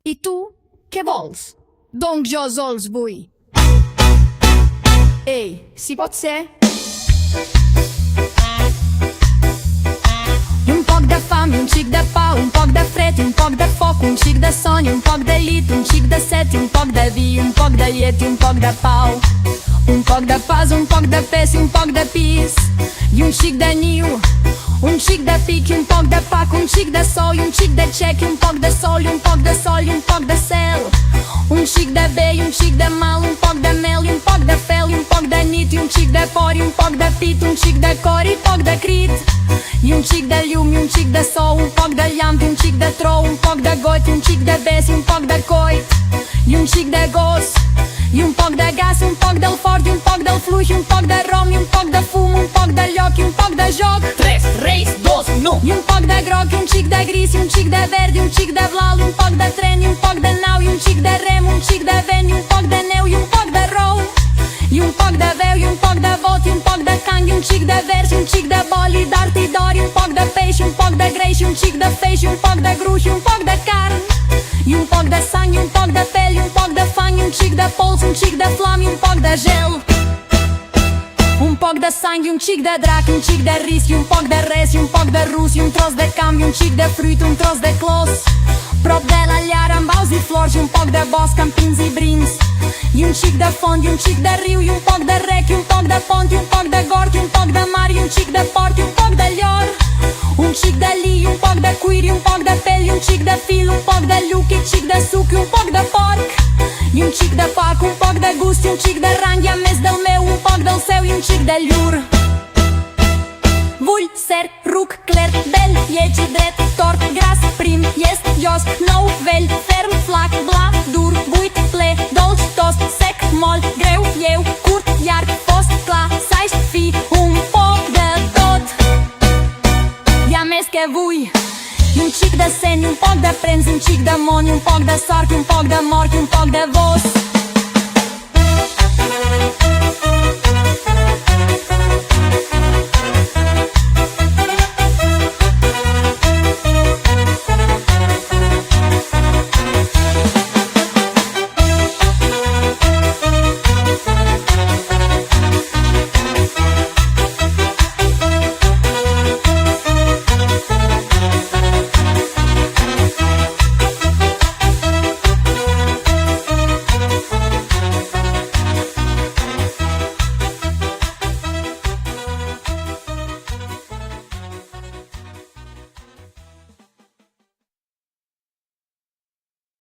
I tu, què vols? Doncs jo sols vull. Ei, si pot ser? I un poc de fam, i un xic de pa, un poc de fred, i un poc de foc, un xic de son, i un poc de llit, un xic de set, i un poc de vi, un poc de llet, i un poc de pau. Un poc de pas, un poc de pes, i un poc de pis, i un xic de niu, un xic de pic, i un poc de pac, un xic de sol, i un xic de xec, i un poc de sol, i un poc de sol, i un poc de cel. Un xic de bé, i un xic de mal, un poc de mel, i un poc de fel, i un poc de nit, i un xic de por, i un poc de pit, un xic de cor, i poc de crit. I un xic de llum, i un xic de sol, un poc de llamp, i un xic de trou, un poc de got, i un xic de bes, i un poc de coit, i un xic de gos, i un poc de gas, un poc del fort, i un poc del fluix, un poc de rom, i un poc de fum, un poc de lloc, i un poc de joc. 3, reis, 2, 1. I un poc de groc, i un xic de gris, i un xic de verd, i un xic de blau, i un poc de tren, i un poc de nau, i un xic de rem, un xic de vent, i un poc de neu, i un poc de rou. I un poc de veu, i un poc de vot, i un poc de cant, i un xic de vers, i un xic de bol, i d'art i d'or, i un poc de peix, i un poc de greix, i un xic de feix, i un poc de gruix, i un poc de carn. I un poc de sang, i un poc de pell, i un poc de fang, i un xic de pols, un xic de flam, i un poc de gel. Un poc de sang, i un xic de drac, i un xic de risc, i un poc de res, i un poc de rus, i un tros de camp, i un xic de fruit, un tros de clos. Prop de la llar amb aus i flors, i un poc de bosc amb pins i brins. I un xic de font, i un xic de riu, i un poc de rec, i un poc de pont, i un poc de gord, i un poc de mar, i un xic de port, i un poc de llor. Un xic de lli, i un poc de cuir, i un poc de pell, i un xic de fil, un poc de lluc, i un xic de suc, i un poc de porc. I un xic de pac, un poc de gust, i un xic de rang, i a més del meu, un poc del seu, i un xic de llur. Vull ser ruc, clar, bell, lleig, dret, tort, gras, prim, llest, llos, nou, vell, ferm, flac, bla, dur, buit, ple, dolç, tost, sec, moll, greu, lleu, curt, llarg, fosc, clar, saix, fi, un poc de tot. Hi ha més que vull. I un xic de seny, un poc de prens, un xic de món, i un poc de sort, i un poc de mort, i un poc de vos.